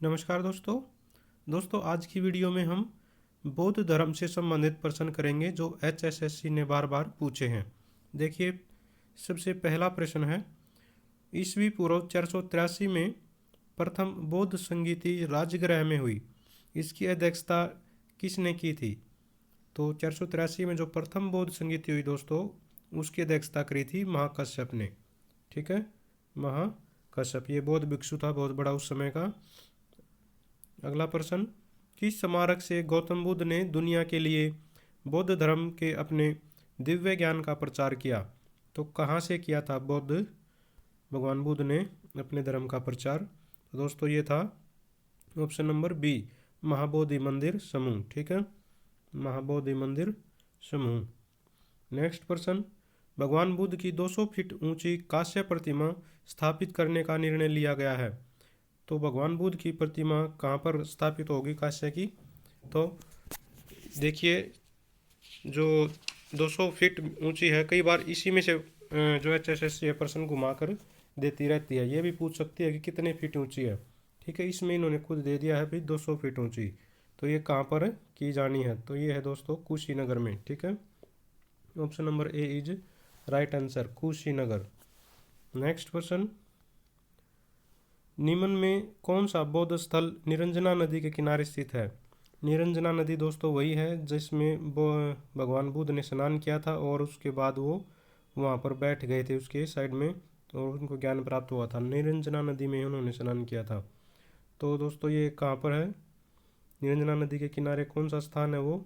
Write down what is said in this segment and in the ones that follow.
नमस्कार दोस्तों आज की वीडियो में हम बौद्ध धर्म से संबंधित प्रश्न करेंगे जो HSSC ने बार बार पूछे हैं। देखिए, सबसे पहला प्रश्न है, ईस्वी पूर्व 483 में प्रथम बौद्ध संगीति राजगृह में हुई, इसकी अध्यक्षता किसने की थी? तो 483 में जो प्रथम बौद्ध संगीति हुई दोस्तों, उसकी अध्यक्षता करी थी महाकश्यप ने। ठीक है, महाकश्यप ये बौद्ध भिक्षु था, बहुत बड़ा उस समय का। अगला प्रश्न, किस स्मारक से गौतम बुद्ध ने दुनिया के लिए बौद्ध धर्म के अपने दिव्य ज्ञान का प्रचार किया? तो कहाँ से किया था भगवान बुद्ध ने अपने धर्म का प्रचार? तो दोस्तों ये था ऑप्शन नंबर बी, महाबोधि मंदिर समूह। ठीक है, महाबोधि मंदिर समूह। नेक्स्ट प्रश्न, भगवान बुद्ध की 200 फीट ऊंची कांस्य प्रतिमा स्थापित करने का निर्णय लिया गया है। तो भगवान बुद्ध की प्रतिमा कहाँ पर स्थापित होगी कांस्य की? तो देखिए, जो 200 फीट ऊंची है, कई बार इसी में से जो HSSC ये प्रश्न घुमा कर देती रहती है। ये भी पूछ सकती है कि कितने फीट ऊंची है। ठीक है, इसमें इन्होंने खुद दे दिया है भाई 200 फीट ऊंची। तो ये कहाँ पर की जानी है? तो ये है दोस्तों कुशीनगर में। ठीक है, option number A is right answer, Kushinagar. Next question, निम्न में कौन सा बौद्ध स्थल निरंजना नदी के किनारे स्थित है? निरंजना नदी दोस्तों वही है जिसमें भगवान बुद्ध ने स्नान किया था और उसके बाद वो वहाँ पर बैठ गए थे उसके साइड में और उनको ज्ञान प्राप्त हुआ था। निरंजना नदी में उन्होंने स्नान किया था। तो दोस्तों ये कहाँ पर है? निरंजना नदी के किनारे कौन सा स्थान है वो?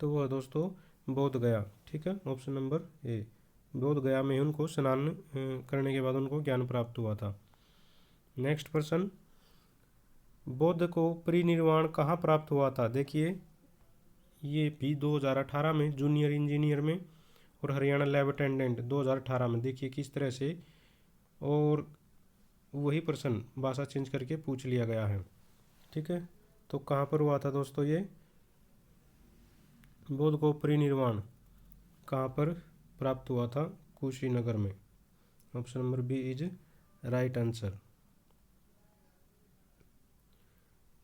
तो वो है दोस्तों बोध गया। ठीक है, ऑप्शन नंबर ए, बोध गया में उनको स्नान करने के बाद उनको ज्ञान प्राप्त हुआ था। नेक्स्ट प्रश्न, बुद्ध को परिनिर्वाण कहाँ प्राप्त हुआ था? देखिए, ये भी 2018 में जूनियर इंजीनियर में और हरियाणा लैब अटेंडेंट 2018 में। देखिए किस तरह से, और वही प्रश्न भाषा चेंज करके पूछ लिया गया है। ठीक है, तो कहाँ पर हुआ था दोस्तों ये बुद्ध को परिनिर्वाण कहाँ पर प्राप्त हुआ था? कुशीनगर में। Option number B is right answer.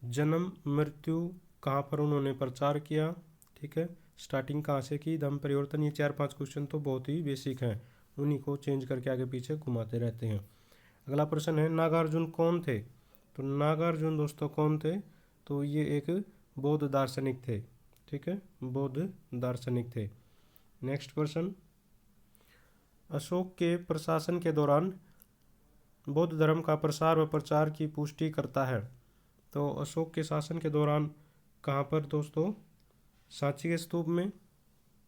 जन्म मृत्यु कहाँ पर उन्होंने प्रचार किया? ठीक है, स्टार्टिंग कहाँ से की? धम्म परिवर्तन। ये 4-5 क्वेश्चन तो बहुत ही बेसिक हैं, उन्हीं को चेंज करके आगे पीछे घुमाते रहते हैं। अगला प्रश्न है, नागार्जुन कौन थे? तो नागार्जुन दोस्तों कौन थे? तो ये एक बौद्ध दार्शनिक थे। ठीक है, बौद्ध दार्शनिक थे। नेक्स्ट प्रश्न, अशोक के प्रशासन के दौरान बौद्ध धर्म का प्रसार व प्रचार की पुष्टि करता है। तो अशोक के शासन के दौरान कहाँ पर दोस्तों? सांची के स्तूप में।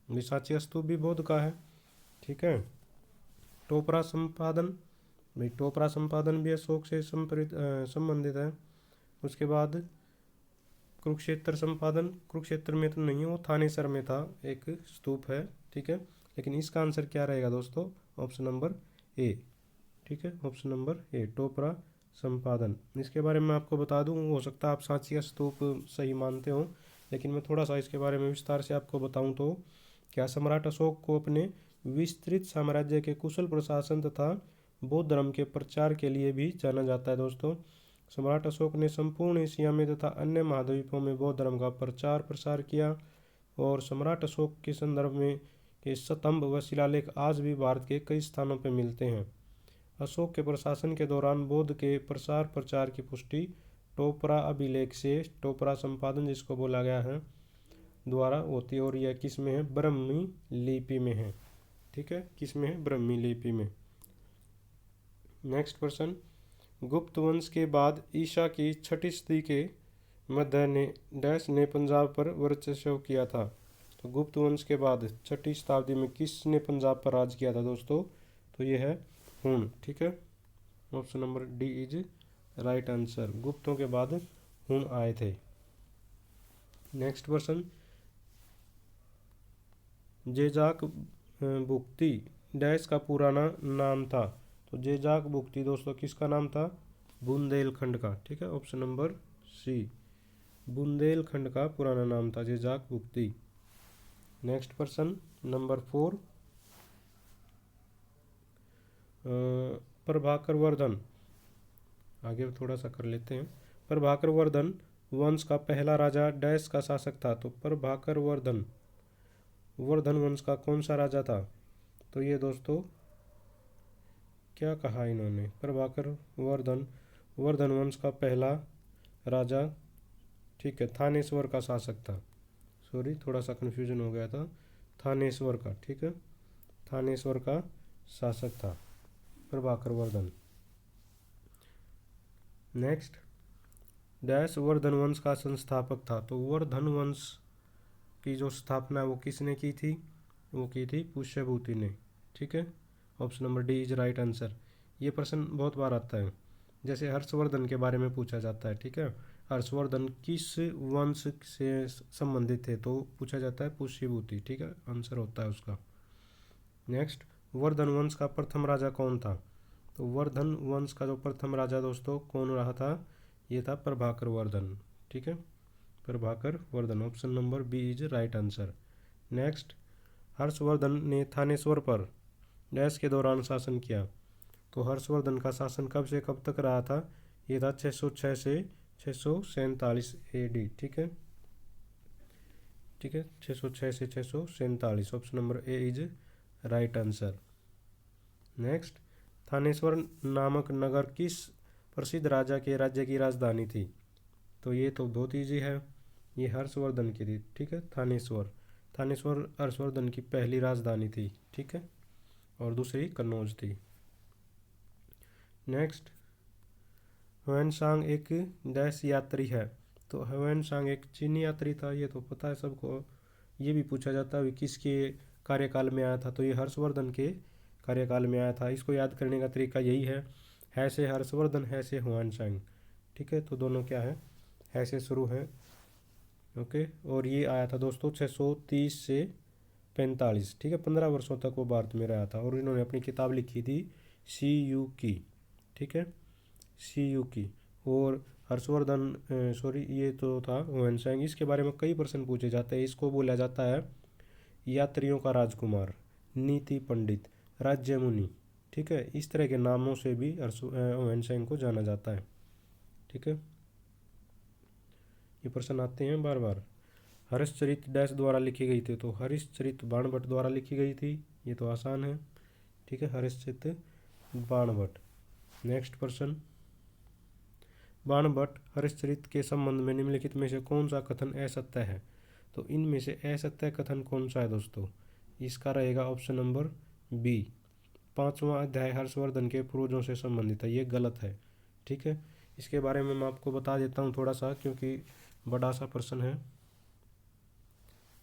सांची का स्तूप भी बौद्ध का है। ठीक है, टोपरा संपादन, भाई टोपरा संपादन भी अशोक से संबंधित है। उसके बाद कुरुक्षेत्र संपादन, कुरुक्षेत्र में तो नहीं है, वो थानेसर में था, एक स्तूप है। ठीक है, लेकिन इसका आंसर क्या रहेगा दोस्तों? Option number A. ठीक है, ऑप्शन नंबर ए, टोपरा संपादन। इसके बारे में आपको बता दूं, हो सकता है आप सांची का स्तूप सही मानते हो, लेकिन मैं थोड़ा सा इसके बारे में विस्तार से आपको बताऊं तो क्या सम्राट अशोक को अपने विस्तृत साम्राज्य के कुशल प्रशासन तथा बौद्ध धर्म के प्रचार के लिए भी जाना जाता है दोस्तों। सम्राट अशोक ने संपूर्ण एशिया में तथा अन्य महाद्वीपों में बौद्ध धर्म का प्रचार प्रसार किया और सम्राट अशोक के संदर्भ में के स्तंभ व शिलालेख आज भी भारत के कई स्थानों पर मिलते हैं। अशोक के प्रशासन के दौरान बौद्ध के प्रसार प्रचार की पुष्टि टोपरा अभिलेख से, टोपरा संपादन जिसको बोला गया है, द्वारा होती है और यह किस में है? ब्रह्मी लिपि में है। ठीक है, किस में है? ब्रह्मी लिपि में। नेक्स्ट प्रश्न, गुप्त वंश के बाद ईसा की 6ठी सदी के मध्य ने डैश ने पंजाब पर वर्चस्व किया था। तो गुप्त वंश के बाद 6ठी शताब्दी में किसने पंजाब पर राज किया था दोस्तों? तो ये है हुन। ठीक है, option number D is right answer, गुप्तों के बाद हुन आए थे। Next question, Jejakabhukti dash का पुराना नाम था। तो जेजाक भुक्ति दोस्तों किसका नाम था? बुंदेलखंड का। ठीक है, ऑप्शन नंबर सी, बुंदेलखंड का पुराना नाम था जेजाक भुक्ति। नेक्स्ट प्रश्न नंबर 4, प्रभाकर वर्धन, आगे थोड़ा सा कर लेते हैं। प्रभाकर वर्धन वंश का पहला राजा डैश का शासक था। तो प्रभाकर वर्धन वंश का कौन सा राजा था? तो ये दोस्तों क्या कहा इन्होंने, प्रभाकर वर्धन वंश का पहला राजा, ठीक है, थानेश्वर का शासक था। सॉरी, थोड़ा सा कन्फ्यूजन हो गया था, थानेश्वर का, ठीक है, थानेश्वर का शासक था प्रभाकर वर्धन। नेक्स्ट, डैश वर्धन वंश का संस्थापक था। तो वर्धन वंश की जो स्थापना वो किसने की थी? वो की थी पुष्यभूति ने, ठीक है। Option number D is right answer. ये प्रश्न बहुत बार आता है, जैसे हर्षवर्धन के बारे में पूछा जाता है, ठीक है, हर्षवर्धन किस वंश से संबंधित थे? तो पूछा जाता है पुष्यभूति, ठीक है, आंसर होता है उसका। नेक्स्ट, वर्धन वंश का प्रथम राजा कौन था? तो वर्धन वंश का जो प्रथम राजा दोस्तों कौन रहा था? ये था प्रभाकर वर्धन, ठीक है, Prabhakar Vardhan. Option number B is right answer. Next, Harshavardhan ने थानेश्वर पर डैश के दौरान शासन किया। तो हर्षवर्धन का शासन कब से कब तक रहा था? ये था 606 से 647 AD, ठीक है, ठीक है, 606 से 647। Option number A is right answer. Next, Thaneshwar नामक नगर किस प्रसिद्ध राजा के राज्य की राजधानी थी? तो ये तो बहुत ईजी है, ये हर्षवर्धन की थी, ठीक है, थानेश्वर हर्षवर्धन की पहली राजधानी थी, ठीक है, और दूसरी कन्नौज थी। नेक्स्ट, ह्वेनसांग एक डैश यात्री है। तो ह्वेनसांग एक चीनी यात्री था, ये तो पता है सबको। ये भी पूछा जाता है किसके कार्यकाल में आया था? तो ये हर्षवर्धन के कार्यकाल में आया था। इसको याद करने का तरीका यही है से हर्षवर्धन, है से ह्वेनसांग, ठीक है, तो दोनों क्या है से शुरू है, ओके। और ये आया था दोस्तों 630 से 45, ठीक है, 15 वर्षों तक वो भारत में रहा था। और इन्होंने अपनी किताब लिखी थी CU की, ठीक है, CU की। और हर्षवर्धन सॉरी, ये तो था ह्वेनसांग। इसके बारे में कई प्रश्न पूछे जाते हैं। इसको बोला जाता है यात्रियों का राजकुमार, नीति पंडित, राज्य मुनि, ठीक है, इस तरह के नामों से भी ह्वेनसांग को जाना जाता है, ठीक है। ये प्रश्न आते हैं बार बार। हर्षचरित डैश द्वारा लिखी गई थी। तो हर्षचरित बाणभट्ट द्वारा लिखी गई थी, ये तो आसान है, ठीक है, हर्षचरित बाणभट्ट। नेक्स्ट प्रश्न, बाणभट्ट हर्षचरित के संबंध में निम्नलिखित में से कौन सा कथन असत्य है? तो इनमें से असत्य कथन कौन सा है दोस्तों? इसका रहेगा ऑप्शन नंबर बी, 5वां अध्याय हर्षवर्धन के पूर्वजों से संबंधित है, ये गलत है, ठीक है। इसके बारे में मैं आपको बता देता हूँ थोड़ा सा, क्योंकि बड़ा सा प्रश्न है,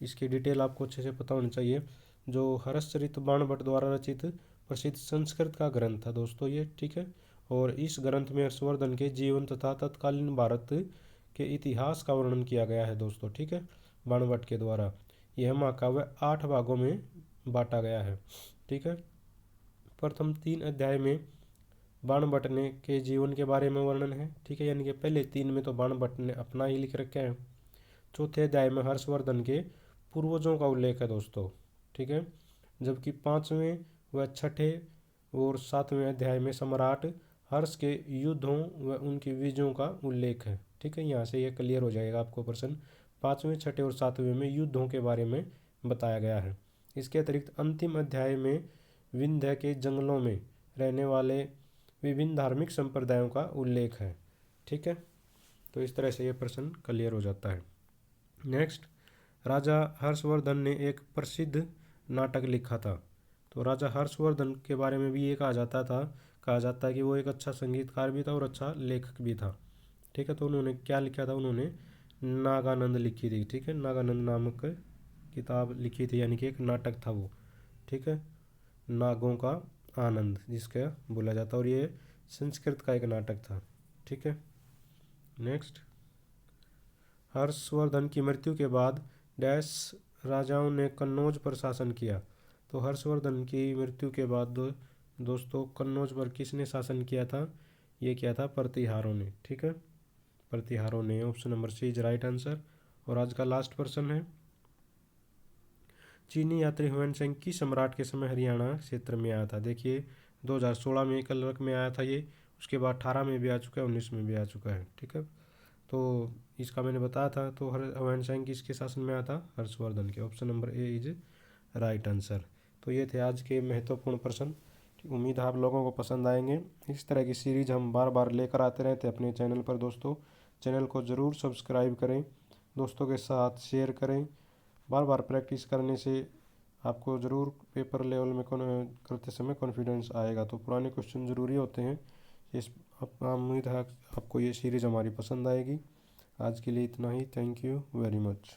इसकी डिटेल आपको अच्छे से पता होनी चाहिए। जो हर्षचरित बाणभट्ट द्वारा रचित प्रसिद्ध संस्कृत का ग्रंथ था दोस्तों ये, ठीक है। और इस ग्रंथ में हर्षवर्धन के जीवन तथा तत्कालीन भारत के इतिहास का वर्णन किया गया है दोस्तों, ठीक है, बाणभट्ट के द्वारा। यह महाकाव्य 8 भागों में बांटा गया है, ठीक है। प्रथम 3 अध्याय में बाणभट्ट ने के जीवन के बारे में वर्णन है, ठीक है, यानी कि पहले 3 में तो बाणभट्ट ने अपना ही लिख रखा है। चौथे अध्याय में हर्षवर्धन के पूर्वजों का उल्लेख है दोस्तों, ठीक है। जबकि 5वें व 6ठे और 7वें अध्याय में सम्राट हर्ष के युद्धों व उनकी विजयों का उल्लेख है, ठीक है। यहाँ से ये क्लियर हो जाएगा आपको प्रश्न। 5वें, 6ठे और 7वें में युद्धों के बारे में बताया गया है। इसके अतिरिक्त अंतिम अध्याय में विंध्य के जंगलों में रहने वाले विभिन्न धार्मिक संप्रदायों का उल्लेख है, ठीक है। तो इस तरह से ये प्रश्न क्लियर हो जाता है। नेक्स्ट, राजा हर्षवर्धन ने एक प्रसिद्ध नाटक लिखा था। तो राजा हर्षवर्धन के बारे में भी ये कहा जाता है कि वो एक अच्छा संगीतकार भी था और अच्छा लेखक भी था, ठीक है। तो उन्होंने क्या लिखा था? उन्होंने नागानंद लिखी थी, ठीक है, नागानंद नामक किताब लिखी थी, यानी कि एक नाटक था वो, ठीक है, नागों का आनंद जिसका बोला जाता है। और ये संस्कृत का एक नाटक था, ठीक है। नेक्स्ट, हर्षवर्धन की मृत्यु के बाद डैश राजाओं ने कन्नौज पर शासन किया। तो हर्षवर्धन की मृत्यु के बाद दोस्तों कन्नौज पर किसने शासन किया था? ये किया था प्रतिहारों ने, ठीक है, प्रतिहारों ने। Option number C is right answer. और आज का लास्ट प्रश्न है, चीनी यात्री ह्वेनसांग की सम्राट के समय हरियाणा क्षेत्र में आया था। देखिए 2016 में कलरक में आया था ये, उसके बाद 18 में भी आ चुका है, 19 में भी आ चुका है, ठीक है। तो इसका मैंने बताया था। तो ह्वेनसांग किसके शासन में आया था? हर्षवर्धन के। Option number A is right answer. तो ये थे आज के महत्वपूर्ण प्रश्न। उम्मीद है आप लोगों को पसंद आएंगे। इस तरह की सीरीज हम बार बार लेकर आते रहते हैं अपने चैनल पर दोस्तों। चैनल को ज़रूर सब्सक्राइब करें, दोस्तों के साथ शेयर करें। बार बार प्रैक्टिस करने से आपको ज़रूर पेपर लेवल में करते समय कॉन्फिडेंस आएगा। तो पुराने क्वेश्चन ज़रूरी होते हैं। इस उम्मीद है आपको ये सीरीज़ हमारी पसंद आएगी। आज के लिए इतना ही। Thank you very much.